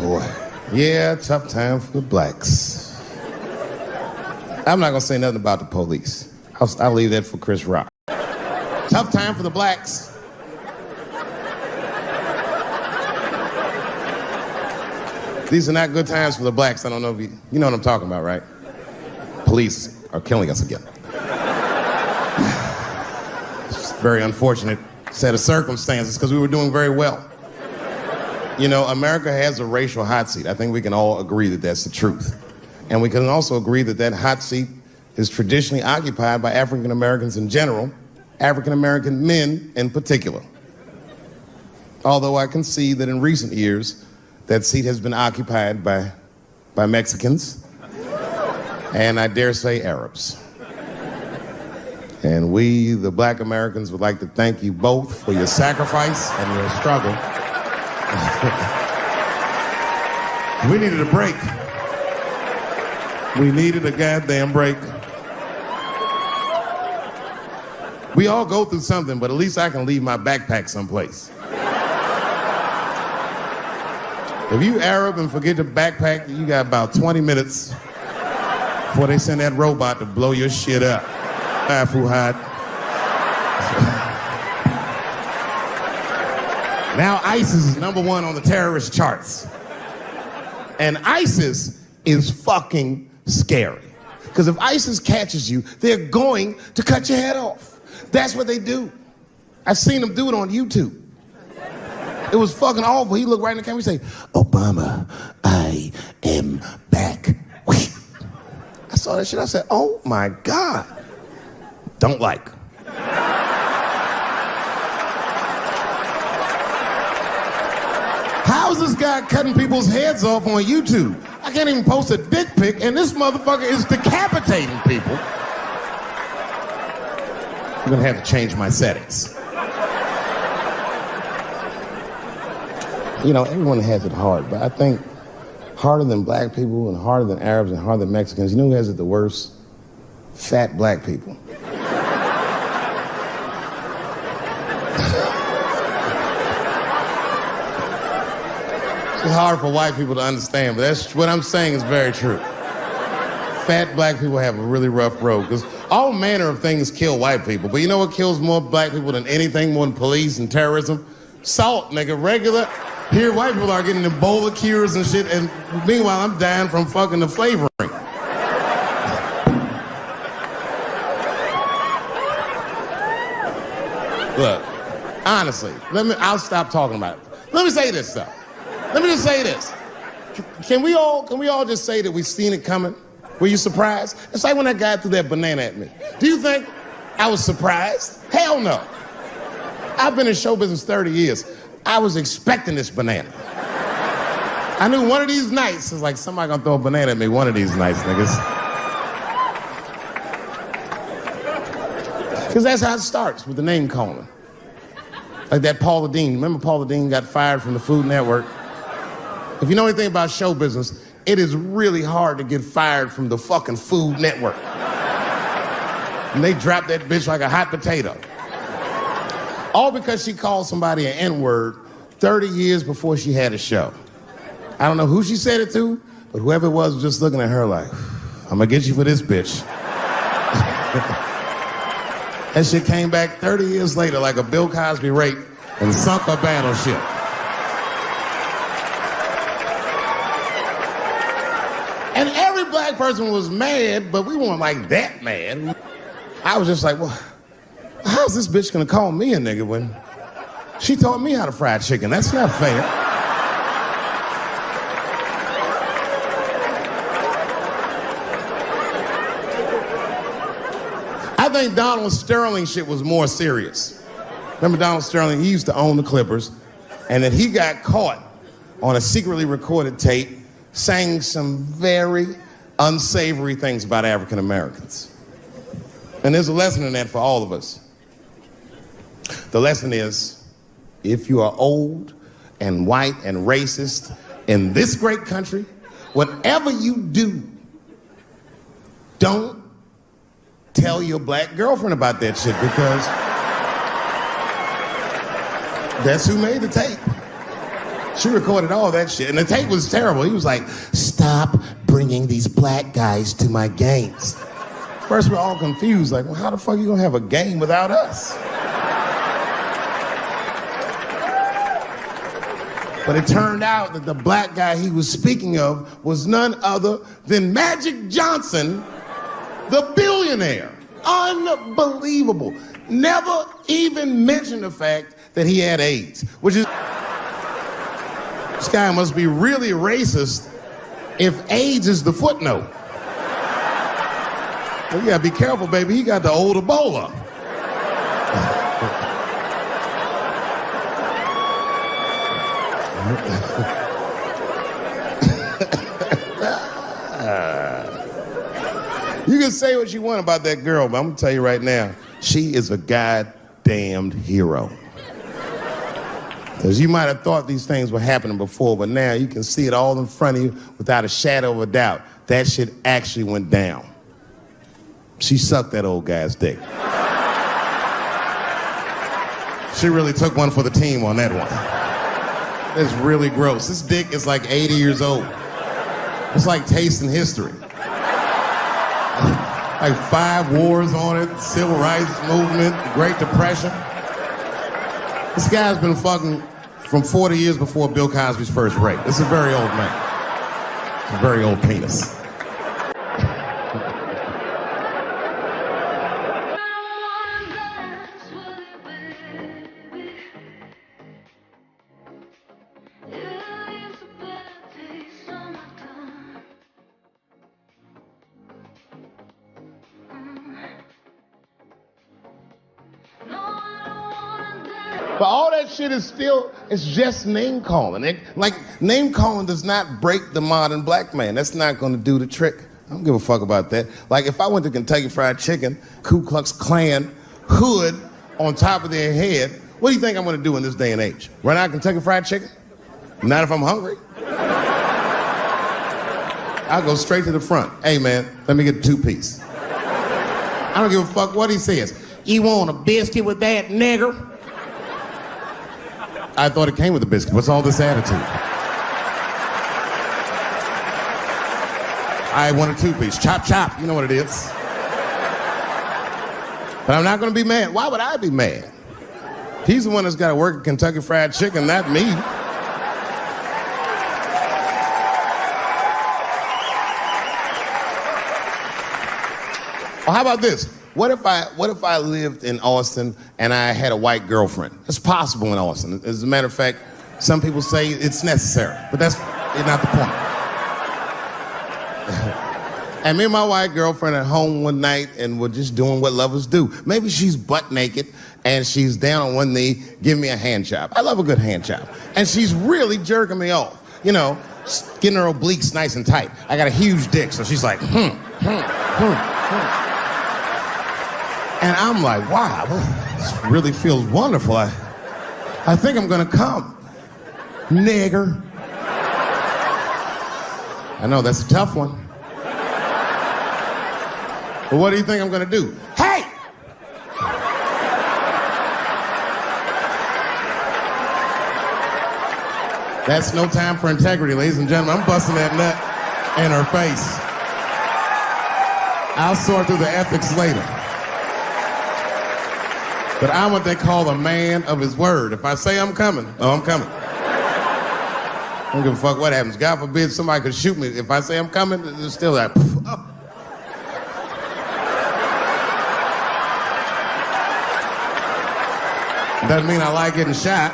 boy. Yeah, tough time for the blacks. I'm not gonna say nothing about the police. I'll leave that for Chris Rock. Tough time for the blacks. These are not good times for the blacks. I don't know if you know what I'm talking about, right? Police are killing us again. It's a very unfortunate set of circumstances because we were doing very well. You know, America has a racial hot seat. I think we can all agree that that's the truth. And we can also agree that that hot seat is traditionally occupied by African Americans in general, African American men in particular. Although I can see that in recent years, that seat has been occupied by Mexicans, and I dare say Arabs. And we, the black Americans, would like to thank you both for your sacrifice and your struggle. We needed a break. We needed a goddamn break. We all go through something, but at least I can leave my backpack someplace. If you Arab and forget your backpack, you got about 20 minutes before they send that robot to blow your shit up. Fuhad. Now ISIS is #1 on the terrorist charts. And ISIS is fucking scary. Because if ISIS catches you, they're going to cut your head off. That's what they do. I've seen them do it on YouTube. It was fucking awful. He looked right in the camera and say, "Obama, I am back." I saw that shit. I said, oh my God. Don't like. How's this guy cutting people's heads off on YouTube? I can't even post a dick pic, and this motherfucker is decapitating people. I'm gonna have to change my settings. You know, everyone has it hard, but I think harder than black people and harder than Arabs and harder than Mexicans, you know who has it the worst? Fat black people. It's hard for white people to understand, but that's what I'm saying is very true. Fat black people have a really rough road, because all manner of things kill white people, but you know what kills more black people than anything, more than police and terrorism? Salt, nigga, regular. Here, white people are getting Ebola cures and shit, and meanwhile, I'm dying from fucking the flavoring. Look, honestly, I'll stop talking about it. Let me say this, though. Let me just say this. Can we all just say that we've seen it coming? Were you surprised? It's like when that guy threw that banana at me. Do you think I was surprised? Hell no. I've been in show business 30 years. I was expecting this banana. I knew one of these nights, it's like somebody gonna throw a banana at me one of these nights, niggas. Because that's how it starts, with the name calling. Like that Paula Deen. Remember Paula Deen got fired from the Food Network? If you know anything about show business, it is really hard to get fired from the fucking Food Network. And they dropped that bitch like a hot potato. All because she called somebody an N-word 30 years before she had a show. I don't know who she said it to, but whoever it was just looking at her like, I'm gonna get you for this bitch. That shit came back 30 years later like a Bill Cosby rape and sunk her battleship. And every black person was mad, but we weren't like that mad. I was just like, well, how's this bitch gonna call me a nigga when she taught me how to fry chicken? That's not fair. I think Donald Sterling shit was more serious. Remember Donald Sterling? He used to own the Clippers, and then he got caught on a secretly recorded tape saying some very unsavory things about African Americans. And there's a lesson in that for all of us. The lesson is, if you are old and white and racist in this great country, whatever you do, don't tell your black girlfriend about that shit, because that's who made the tape. She recorded all that shit, and the tape was terrible. He was like, "Stop bringing these black guys to my games." First, we're all confused, like, well, how the fuck are you gonna have a game without us? But it turned out that the black guy he was speaking of was none other than Magic Johnson, the billionaire. Unbelievable. Never even mentioned the fact that he had AIDS, which is... This guy must be really racist if AIDS is the footnote. Well, you gotta be careful, baby. He got the old Ebola. You can say what you want about that girl, but I'm gonna tell you right now, she is a goddamned hero. Because you might have thought these things were happening before, but now you can see it all in front of you without a shadow of a doubt. That shit actually went down. She sucked that old guy's dick. She really took one for the team on that one. It's really gross. This dick is like 80 years old. It's like tasting history. Like 5 wars on it, civil rights movement, Great Depression. This guy's been fucking from 40 years before Bill Cosby's first rape. This is a very old man. It's a very old penis. But all that shit is still, it's just name calling. Like, name calling does not break the modern black man. That's not gonna do the trick. I don't give a fuck about that. Like, if I went to Kentucky Fried Chicken, Ku Klux Klan, hood on top of their head, what do you think I'm gonna do in this day and age? Run out Kentucky Fried Chicken? Not if I'm hungry. I'll go straight to the front. Hey, man, let me get a 2-piece. I don't give a fuck what he says. You want a biscuit with that, nigger? I thought it came with a biscuit. What's all this attitude? I want a 2-piece. Chop, chop. You know what it is. But I'm not going to be mad. Why would I be mad? He's the one that's got to work at Kentucky Fried Chicken, not me. Well, how about this? What if I lived in Austin and I had a white girlfriend? It's possible in Austin. As a matter of fact, some people say it's necessary, but that's not the point. And me and my white girlfriend at home one night, and we're just doing what lovers do. Maybe she's butt naked and she's down on one knee, giving me a hand job. I love a good hand job. And she's really jerking me off. You know, getting her obliques nice and tight. I got a huge dick, so she's like, And I'm like, wow, this really feels wonderful. I think I'm gonna come. Nigger. I know, that's a tough one. But what do you think I'm gonna do? Hey! That's no time for integrity, ladies and gentlemen. I'm busting that nut in her face. I'll sort through the ethics later. But I'm what they call a man of his word. If I say I'm coming, oh, I'm coming. I don't give a fuck what happens. God forbid somebody could shoot me. If I say I'm coming, it's still that. Oh. Doesn't mean I like getting shot.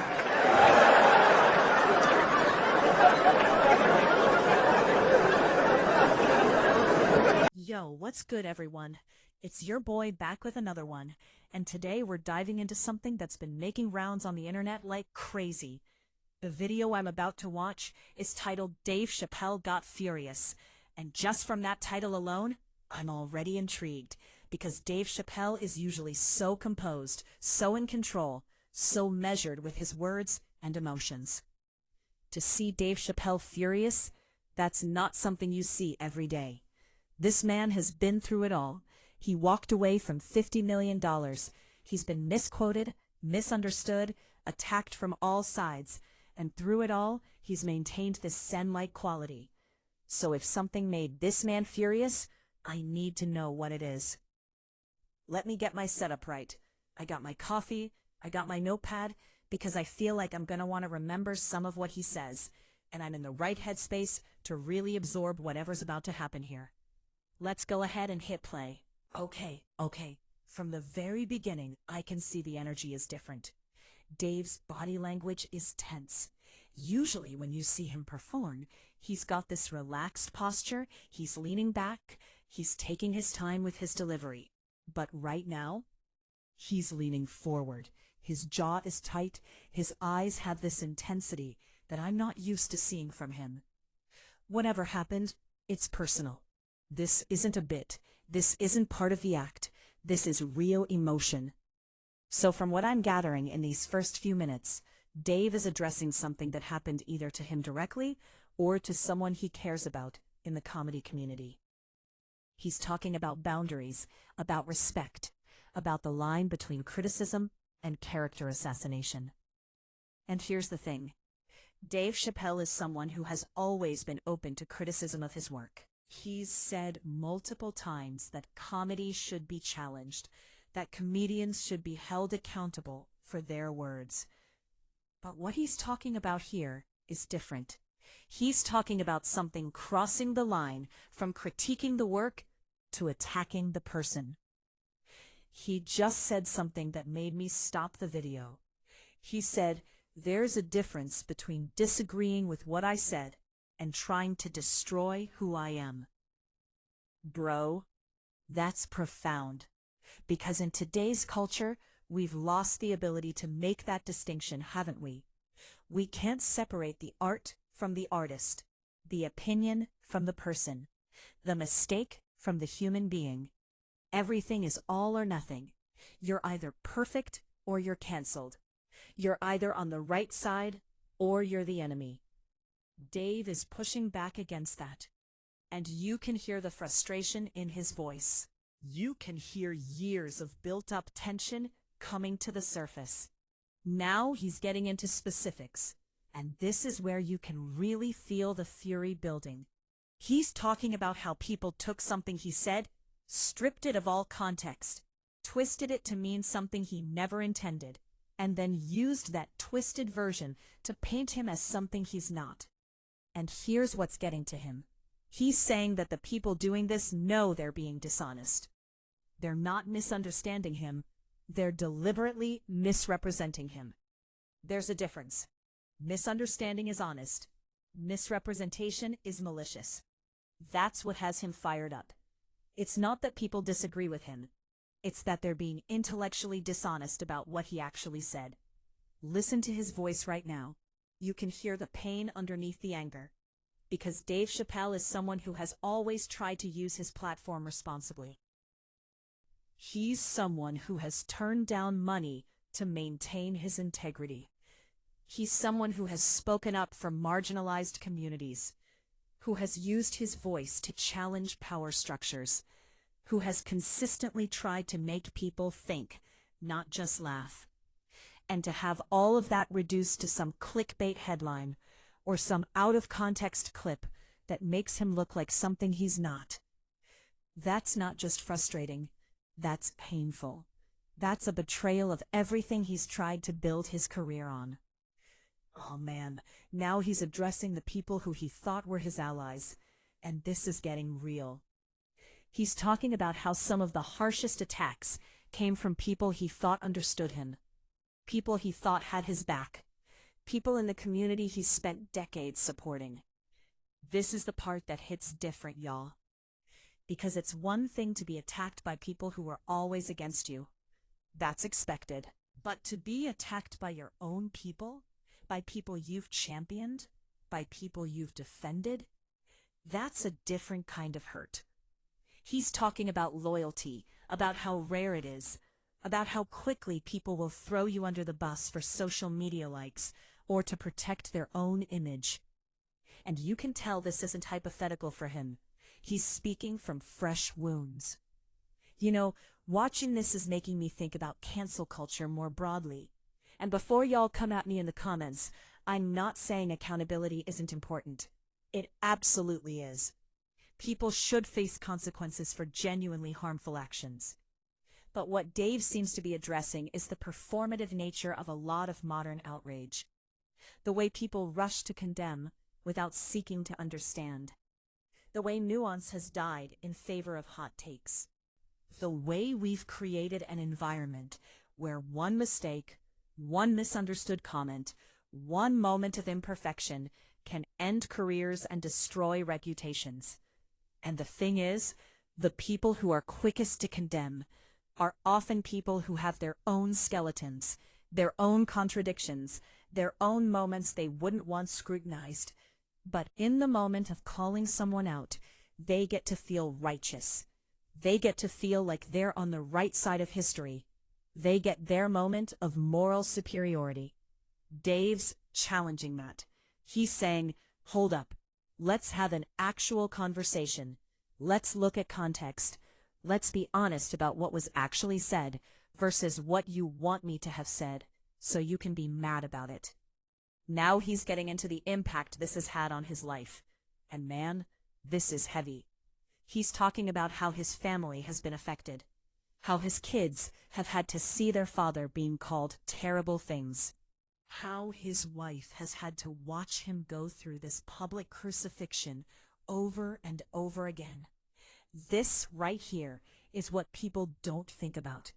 Yo, what's good, everyone? It's your boy back with another one. And today we're diving into something that's been making rounds on the internet like crazy. The video I'm about to watch is titled Dave Chappelle Got Furious. And just from that title alone, I'm already intrigued. Because Dave Chappelle is usually so composed, so in control, so measured with his words and emotions. To see Dave Chappelle furious, that's not something you see every day. This man has been through it all. He walked away from $50 million. He's been misquoted, misunderstood, attacked from all sides. And through it all, he's maintained this zen-like quality. So if something made this man furious, I need to know what it is. Let me get my setup right. I got my coffee, I got my notepad, because I feel like I'm gonna want to remember some of what he says, and I'm in the right headspace to really absorb whatever's about to happen here. Let's go ahead and hit play. Okay. From the very beginning, I can see the energy is different. Dave's body language is tense. Usually when you see him perform, he's got this relaxed posture, he's leaning back, he's taking his time with his delivery. But right now, he's leaning forward. His jaw is tight, his eyes have this intensity that I'm not used to seeing from him. Whatever happened, it's personal. This isn't a bit. This isn't part of the act. This is real emotion. So from what I'm gathering in these first few minutes, Dave is addressing something that happened either to him directly or to someone he cares about in the comedy community. He's talking about boundaries, about respect, about the line between criticism and character assassination. And here's the thing. Dave Chappelle is someone who has always been open to criticism of his work. He's said multiple times that comedy should be challenged, that comedians should be held accountable for their words. But what he's talking about here is different. He's talking about something crossing the line from critiquing the work to attacking the person. He just said something that made me stop the video. He said, "There's a difference between disagreeing with what I said and trying to destroy who I am." Bro, that's profound. Because in today's culture, we've lost the ability to make that distinction, haven't we? We can't separate the art from the artist, the opinion from the person, the mistake from the human being. Everything is all or nothing. You're either perfect or you're canceled. You're either on the right side or you're the enemy. Dave is pushing back against that. And you can hear the frustration in his voice. You can hear years of built-up tension coming to the surface. Now he's getting into specifics, and this is where you can really feel the fury building. He's talking about how people took something he said, stripped it of all context, twisted it to mean something he never intended, and then used that twisted version to paint him as something he's not. And here's what's getting to him. He's saying that the people doing this know they're being dishonest. They're not misunderstanding him. They're deliberately misrepresenting him. There's a difference. Misunderstanding is honest. Misrepresentation is malicious. That's what has him fired up. It's not that people disagree with him. It's that they're being intellectually dishonest about what he actually said. Listen to his voice right now. You can hear the pain underneath the anger. Because Dave Chappelle is someone who has always tried to use his platform responsibly. He's someone who has turned down money to maintain his integrity. He's someone who has spoken up for marginalized communities, who has used his voice to challenge power structures, who has consistently tried to make people think, not just laugh. And to have all of that reduced to some clickbait headline or some out-of-context clip that makes him look like something he's not. That's not just frustrating, that's painful. That's a betrayal of everything he's tried to build his career on. Oh man, now he's addressing the people who he thought were his allies, and this is getting real. He's talking about how some of the harshest attacks came from people he thought understood him, people he thought had his back, people in the community he spent decades supporting. This is the part that hits different, y'all. Because it's one thing to be attacked by people who are always against you. That's expected. But to be attacked by your own people, by people you've championed, by people you've defended, that's a different kind of hurt. He's talking about loyalty, about how rare it is, about how quickly people will throw you under the bus for social media likes or to protect their own image. And you can tell this isn't hypothetical for him. He's speaking from fresh wounds. You know, watching this is making me think about cancel culture more broadly. And before y'all come at me in the comments, I'm not saying accountability isn't important. It absolutely is. People should face consequences for genuinely harmful actions. But what Dave seems to be addressing is the performative nature of a lot of modern outrage. The way people rush to condemn without seeking to understand. The way nuance has died in favor of hot takes. The way we've created an environment where one mistake, one misunderstood comment, one moment of imperfection can end careers and destroy reputations. And the thing is, the people who are quickest to condemn are often people who have their own skeletons, their own contradictions, their own moments they wouldn't want scrutinized. But in the moment of calling someone out, they get to feel righteous. They get to feel like they're on the right side of history. They get their moment of moral superiority. Dave's challenging that. He's saying, hold up, let's have an actual conversation. Let's look at context. Let's be honest about what was actually said versus what you want me to have said, so you can be mad about it. Now he's getting into the impact this has had on his life. And man, this is heavy. He's talking about how his family has been affected, how his kids have had to see their father being called terrible things, how his wife has had to watch him go through this public crucifixion over and over again. This right here is what people don't think about.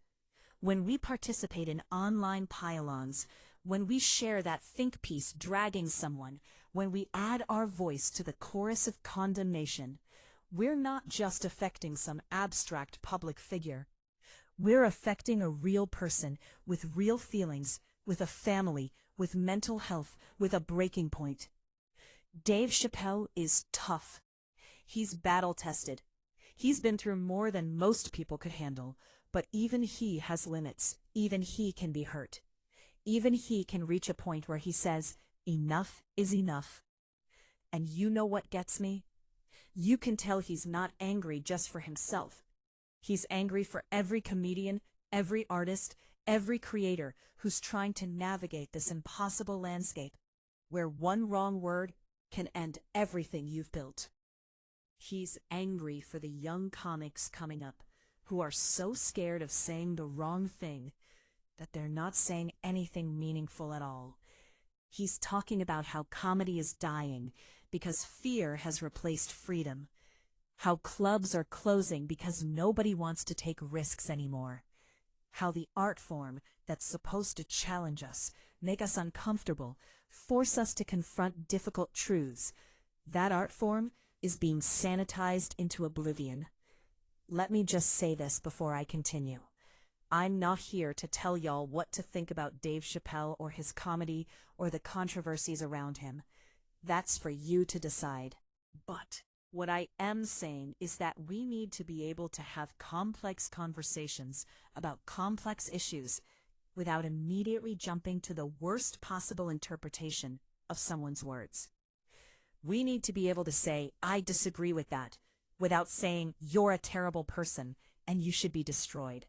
When we participate in online pile-ons, when we share that think piece dragging someone, when we add our voice to the chorus of condemnation, we're not just affecting some abstract public figure. We're affecting a real person with real feelings, with a family, with mental health, with a breaking point. Dave Chappelle is tough. He's battle-tested. He's been through more than most people could handle, but even he has limits. Even he can be hurt. Even he can reach a point where he says, enough is enough. And you know what gets me? You can tell he's not angry just for himself. He's angry for every comedian, every artist, every creator who's trying to navigate this impossible landscape where one wrong word can end everything you've built. He's angry for the young comics coming up who are so scared of saying the wrong thing that they're not saying anything meaningful at all. He's talking about how comedy is dying because fear has replaced freedom, how clubs are closing because nobody wants to take risks anymore, how the art form that's supposed to challenge us, make us uncomfortable, force us to confront difficult truths, that art form is being sanitized into oblivion. Let me just say this before I continue. I'm not here to tell y'all what to think about Dave Chappelle or his comedy or the controversies around him. That's for you to decide. But what I am saying is that we need to be able to have complex conversations about complex issues without immediately jumping to the worst possible interpretation of someone's words. We need to be able to say, I disagree with that, without saying, you're a terrible person and you should be destroyed.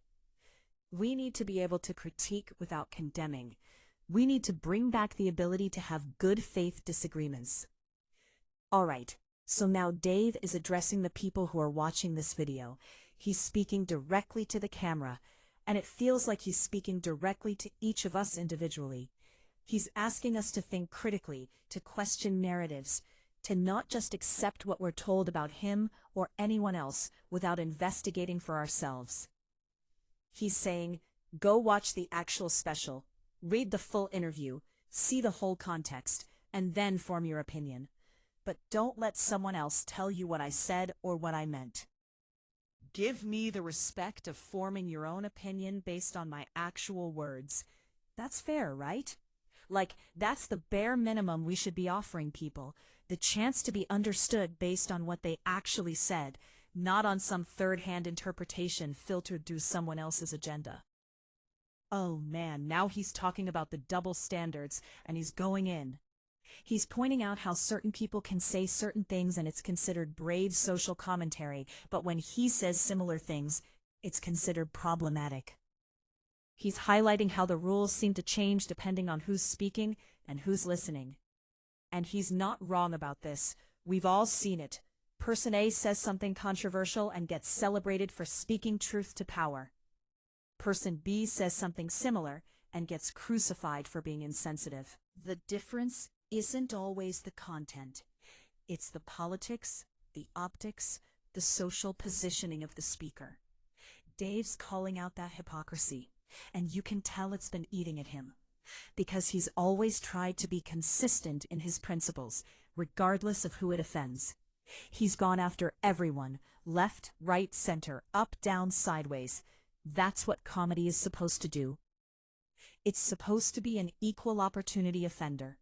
We need to be able to critique without condemning. We need to bring back the ability to have good faith disagreements. All right, so now Dave is addressing the people who are watching this video. He's speaking directly to the camera, and it feels like he's speaking directly to each of us individually. He's asking us to think critically, to question narratives, to not just accept what we're told about him or anyone else without investigating for ourselves. He's saying, go watch the actual special, read the full interview, see the whole context, and then form your opinion. But don't let someone else tell you what I said or what I meant. Give me the respect of forming your own opinion based on my actual words. That's fair, right? Like, that's the bare minimum we should be offering people, the chance to be understood based on what they actually said, not on some third-hand interpretation filtered through someone else's agenda. Oh man, now he's talking about the double standards, and he's going in. He's pointing out how certain people can say certain things and it's considered brave social commentary, but when he says similar things, it's considered problematic. He's highlighting how the rules seem to change depending on who's speaking, and who's listening. And he's not wrong about this. We've all seen it. Person A says something controversial and gets celebrated for speaking truth to power. Person B says something similar and gets crucified for being insensitive. The difference isn't always the content. It's the politics, the optics, the social positioning of the speaker. Dave's calling out that hypocrisy, and you can tell it's been eating at him, because he's always tried to be consistent in his principles, regardless of who it offends. He's gone after everyone, left, right, center, up, down, sideways. That's what comedy is supposed to do. It's supposed to be an equal opportunity offender.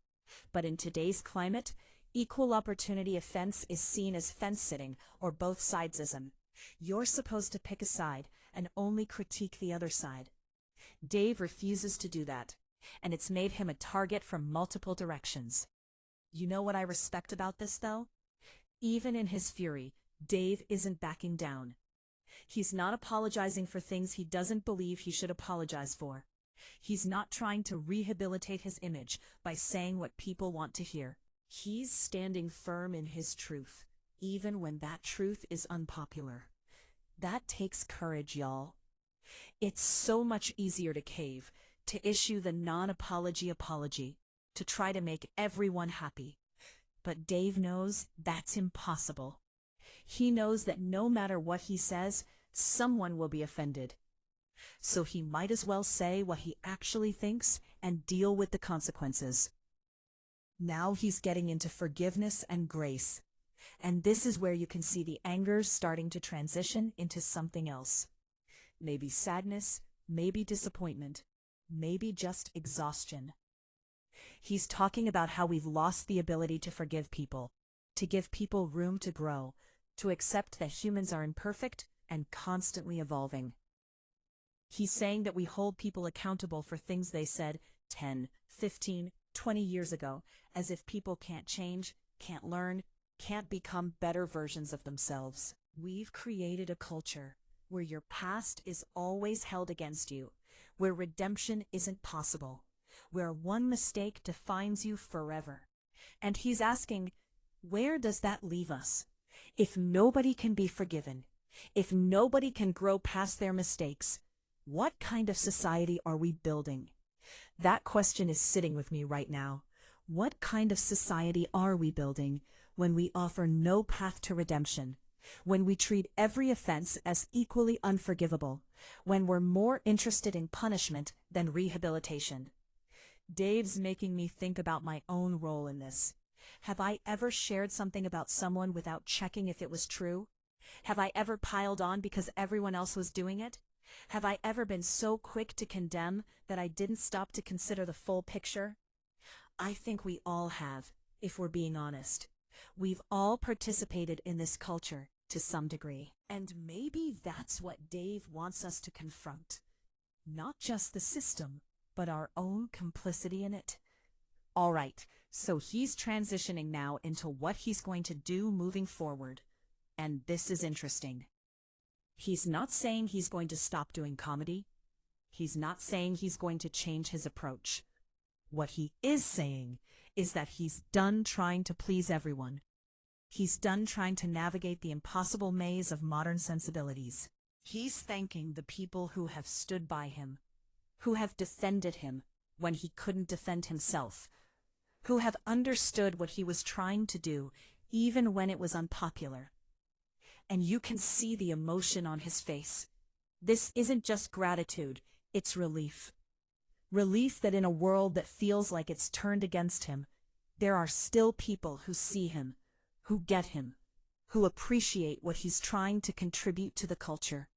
But in today's climate, equal opportunity offense is seen as fence-sitting or both sidesism. You're supposed to pick a side and only critique the other side. Dave refuses to do that, and it's made him a target from multiple directions. You know what I respect about this, though? Even in his fury, Dave isn't backing down. He's not apologizing for things he doesn't believe he should apologize for. He's not trying to rehabilitate his image by saying what people want to hear. He's standing firm in his truth, even when that truth is unpopular. That takes courage, y'all. It's so much easier to cave, to issue the non-apology apology, to try to make everyone happy. But Dave knows that's impossible. He knows that no matter what he says, someone will be offended. So he might as well say what he actually thinks and deal with the consequences. Now he's getting into forgiveness and grace. And this is where you can see the anger starting to transition into something else. Maybe sadness, maybe disappointment, maybe just exhaustion. He's talking about how we've lost the ability to forgive people, to give people room to grow, to accept that humans are imperfect and constantly evolving. He's saying that we hold people accountable for things they said 10, 15, 20 years ago, as if people can't change, can't learn, can't become better versions of themselves. We've created a culture where your past is always held against you, where redemption isn't possible, where one mistake defines you forever. And he's asking, where does that leave us? If nobody can be forgiven, if nobody can grow past their mistakes, what kind of society are we building? That question is sitting with me right now. What kind of society are we building when we offer no path to redemption, when we treat every offense as equally unforgivable, when we're more interested in punishment than rehabilitation? Dave's making me think about my own role in this. Have I ever shared something about someone without checking if it was true? Have I ever piled on because everyone else was doing it? Have I ever been so quick to condemn that I didn't stop to consider the full picture? I think we all have, if we're being honest. We've all participated in this culture to some degree. And maybe that's what Dave wants us to confront. Not just the system, but our own complicity in it. All right, so he's transitioning now into what he's going to do moving forward. And this is interesting. He's not saying he's going to stop doing comedy. He's not saying he's going to change his approach. What he is saying is that he's done trying to please everyone. He's done trying to navigate the impossible maze of modern sensibilities. He's thanking the people who have stood by him, who have defended him when he couldn't defend himself, who have understood what he was trying to do even when it was unpopular. And you can see the emotion on his face. This isn't just gratitude, it's relief. Relief that in a world that feels like it's turned against him, there are still people who see him, who get him, who appreciate what he's trying to contribute to the culture.